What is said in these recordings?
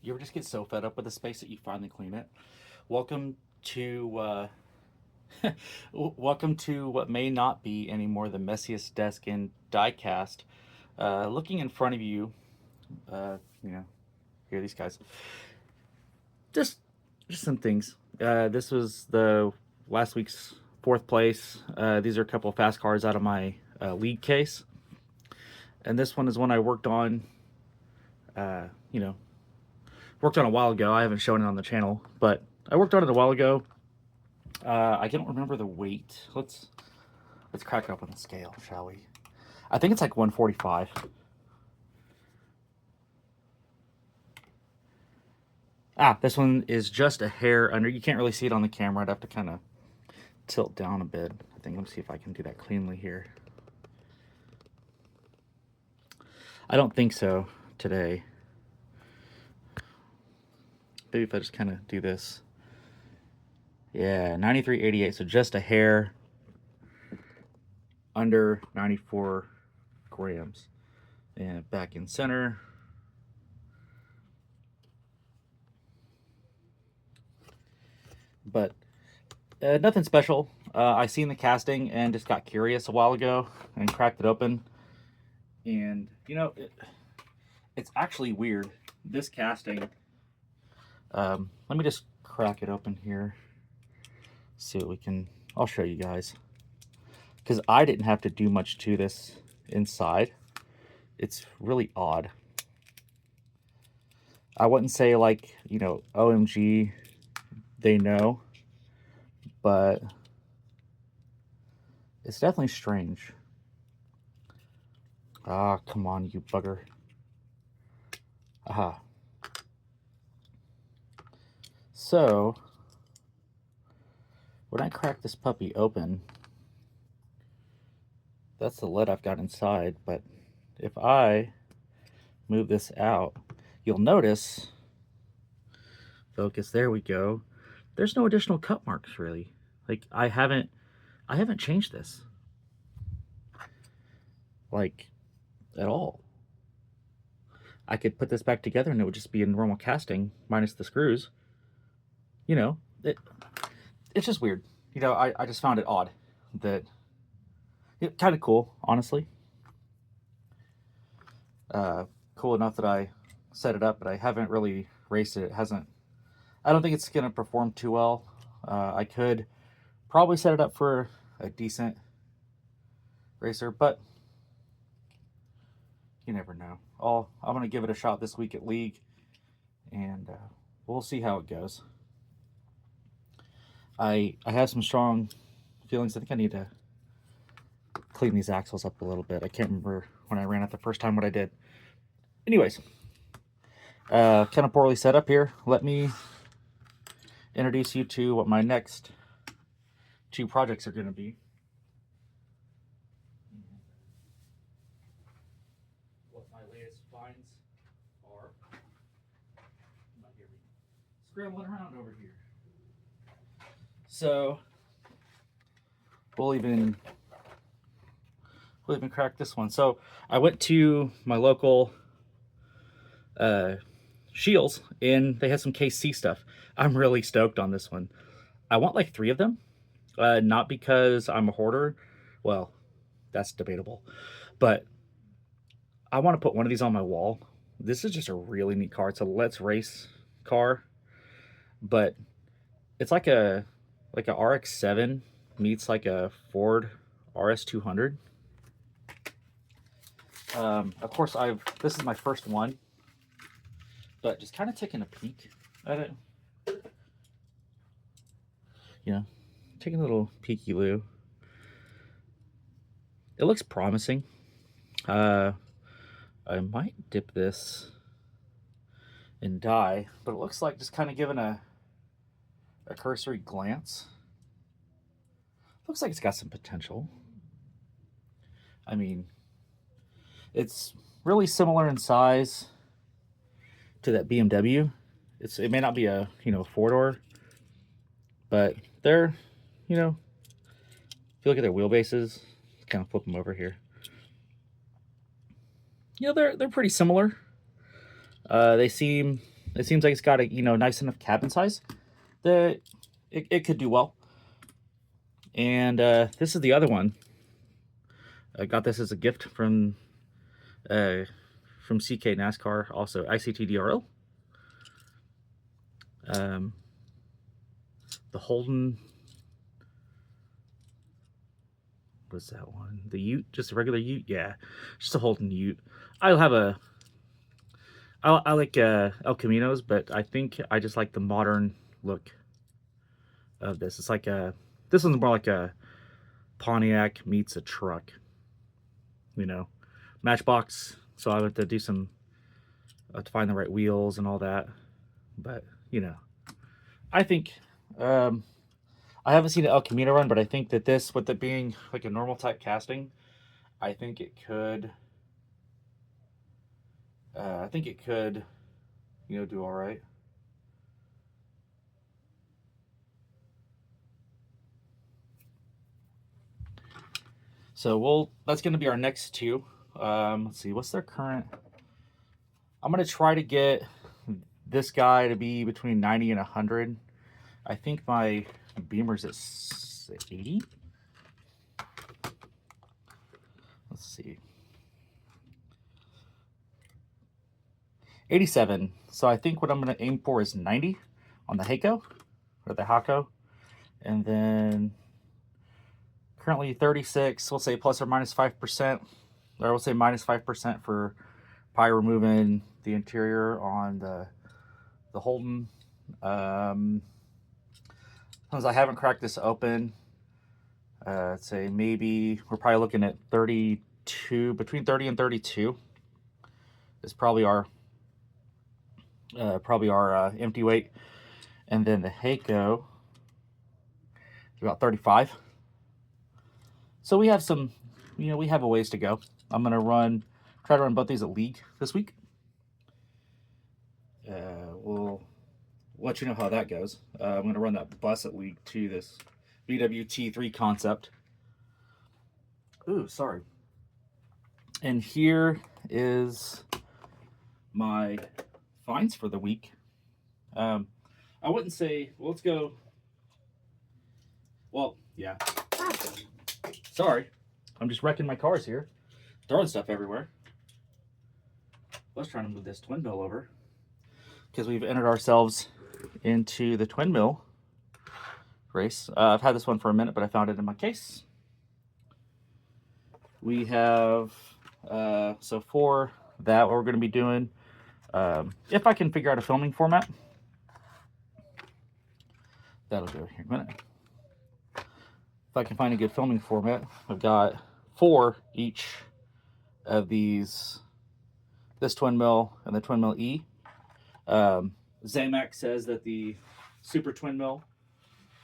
You ever just get so fed up with the space that you finally clean it? Welcome to welcome to what may not be anymore the messiest desk in diecast. Looking in front of you, you know, here these guys. Just just some things. This was the last week's fourth place. These are a couple of fast cards out of my league case, and this one is one I worked on. Uh, you know, worked on a while ago. I haven't shown it on the channel, but I worked on it a while ago. I can't remember the weight. Let's crack it up on the scale, shall we? I think it's like 145. This one is just a hair under. You can't really see it on the camera. I'd have to kind of tilt down a bit. I think. Let me see if I can do that cleanly here. I don't think so today. Maybe if I just kind of do this. Yeah, 93.88. So just a hair under 94 grams. And back in center. But nothing special. I seen the casting and just got curious a while ago and cracked it open. And, it's actually weird. This casting, let me just crack it open here. See what we can, I'll show you guys. Because I didn't have to do much to this inside. It's really odd. I wouldn't say like, OMG, they know. But it's definitely strange. Ah, come on, you bugger. Aha. So, when I crack this puppy open, that's the lid I've got inside, but if I move this out, you'll notice, focus, there we go, there's no additional cut marks really. Like I haven't changed this. Like at all. I could put this back together and it would just be a normal casting minus the screws. It's just weird. I just found it odd that kind of cool, honestly. Cool enough that I set it up, but I haven't really raced it. It hasn't. I don't think it's gonna perform too well. I could probably set it up for a decent racer, but you never know. I'm gonna give it a shot this week at League, and we'll see how it goes. I have some strong feelings. I think I need to clean these axles up a little bit. I can't remember when I ran it the first time what I did. Anyways, kind of poorly set up here. Let me introduce you to what my next two projects are going to be. What my latest finds are. Scrambling around over here. So we'll even crack this one. So I went to my local Shields and they had some KC stuff. I'm really stoked on this one. I want like 3 of them. Not because I'm a hoarder. Well, that's debatable. But I want to put one of these on my wall. This is just a really neat car. It's a Let's Race car. But it's like a RX-7 meets like a Ford RS200. Of course, this is my first one, but just kind of taking a peek at it. Taking a little peeky-loo. It looks promising. I might dip this in dye, but it looks like just kind of giving a cursory glance. Looks like it's got some potential. I mean, it's really similar in size to that BMW. It may not be a 4-door, but they're if you look at their wheelbases, kind of flip them over here. They're pretty similar. They seem It seems like it's got a nice enough cabin size that it could do well. And this is the other one. I got this as a gift from CK NASCAR, also ICTDRO. The Holden, what's that one? The Ute, just a regular Ute, yeah, just a Holden Ute. I like El Caminos, but I think I just like the modern look of this. It's like this one's more like a Pontiac meets a truck, Matchbox. So I have to do some to find the right wheels and all that. But I think I haven't seen an El Camino run, but I think that this, with it being like a normal type casting, I think it could. Do all right. So that's going to be our next two. Let's see, what's their current? I'm going to try to get this guy to be between 90 and 100. I think my Beamer's at 80. Let's see. 87. So I think what I'm going to aim for is 90 on the Heiko or the Hako. And then currently 36, we'll say plus or minus 5%. Or we'll say minus 5% for probably removing the interior on the Holden. Since I haven't cracked this open, let's say maybe we're probably looking at 32, between 30 and 32 is probably our empty weight. And then the Heiko is about 35. So we have some, we have a ways to go. I'm going to try to run both these at league this week. We'll let you know how that goes. I'm going to run that bus at league to this BWT3 concept. Ooh, sorry. And here is my finds for the week. I wouldn't say, well, let's go. Well, yeah. Sorry. I'm just wrecking my cars here. Throwing stuff everywhere. Let's try to move this twin mill over, because we've entered ourselves into the twin mill race. I've had this one for a minute, but I found it in my case. We have, so for that, what we're going to be doing, if I can figure out a filming format, that'll do it here in a minute. If I can find a good filming format, I've got 4 each of these, this twin mill and the twin mill E. Zamak says that the super twin mill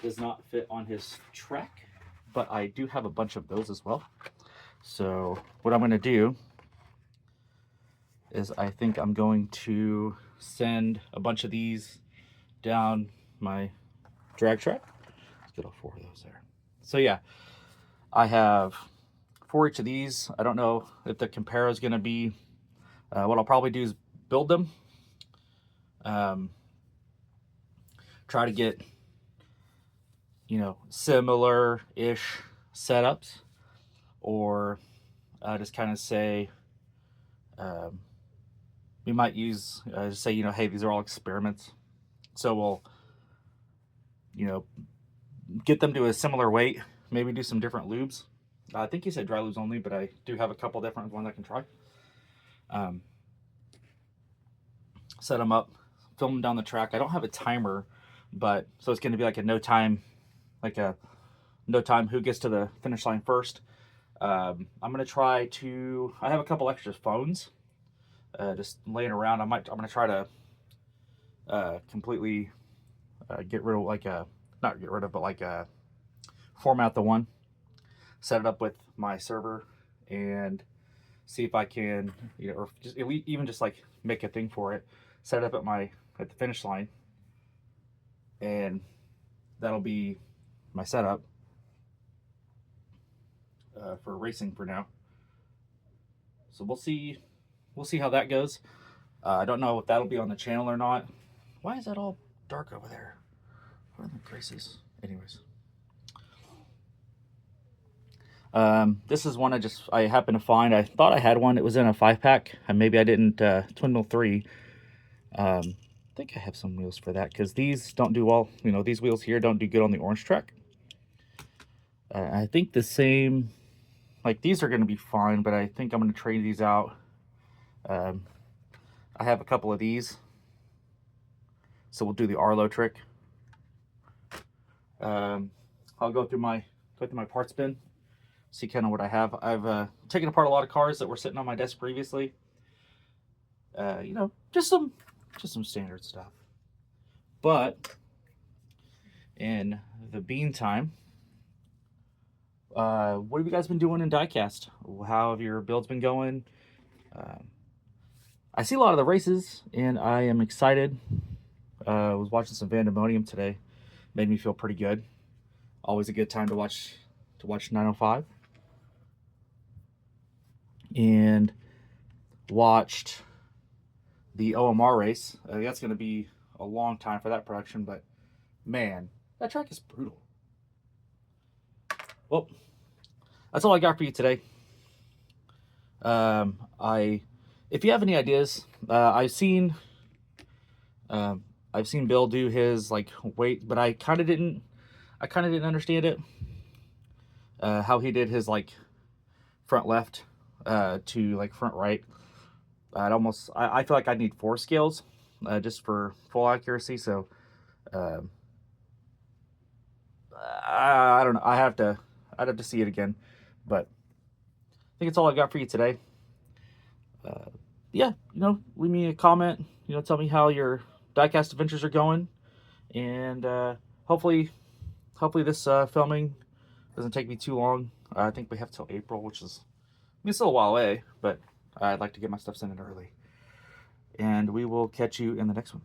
does not fit on his track, but I do have a bunch of those as well. So what I'm going to do is I think I'm going to send a bunch of these down my drag track. Let's get all 4 of those there. So yeah, I have 4 each of these. I don't know if the Comparo is going to be, what I'll probably do is build them. Try to get, similar-ish setups, or just kind of say, we might use, just say, hey, these are all experiments. So we'll, get them to a similar weight, maybe do some different lubes. I think he said dry lubes only, but I do have a couple different ones I can try. Set them up, film them down the track. I don't have a timer, but so it's going to be like a no time who gets to the finish line first. I'm going to try to, I have a couple extra phones just laying around. I'm going to try to completely get rid of not get rid of, but format the one, set it up with my server, and see if I can, or just even just make a thing for it, set it up at the finish line, and that'll be my setup for racing for now. So we'll see how that goes. I don't know if that'll be on the channel or not. Why is that all dark over there? What are the graces? Anyways. This is one I happened to find. I thought I had one. It was in a 5-pack. Maybe I didn't twin mill 3. I think I have some wheels for that because these don't do well. You know, these wheels here don't do good on the orange track. I think the same, like these are going to be fine, but I think I'm going to trade these out. I have a couple of these, so we'll do the Arlo trick. I'll go through my parts bin, see kind of what I have. I've taken apart a lot of cars that were sitting on my desk previously. You know, just some standard stuff. But in the meantime, what have you guys been doing in diecast? How have your builds been going? I see a lot of the races, and I am excited. I was watching some Vandemonium today. Made me feel pretty good. Always a good time to watch 905. And watched the OMR race. That's going to be a long time for that production, but man, that track is brutal. Well, that's all I got for you today. If you have any ideas, I've seen Bill do his like weight, but I kind of didn't understand it. How he did his like front left to like front right. I feel like I need 4 scales just for full accuracy. So I don't know. I'd have to see it again, but I think it's all I got for you today. Yeah, you know, leave me a comment. You know, tell me how your diecast adventures are going, and hopefully this filming doesn't take me too long. I think we have till April, which is, I mean, it's still a while away, but I'd like to get my stuff sent in early. And we will catch you in the next one.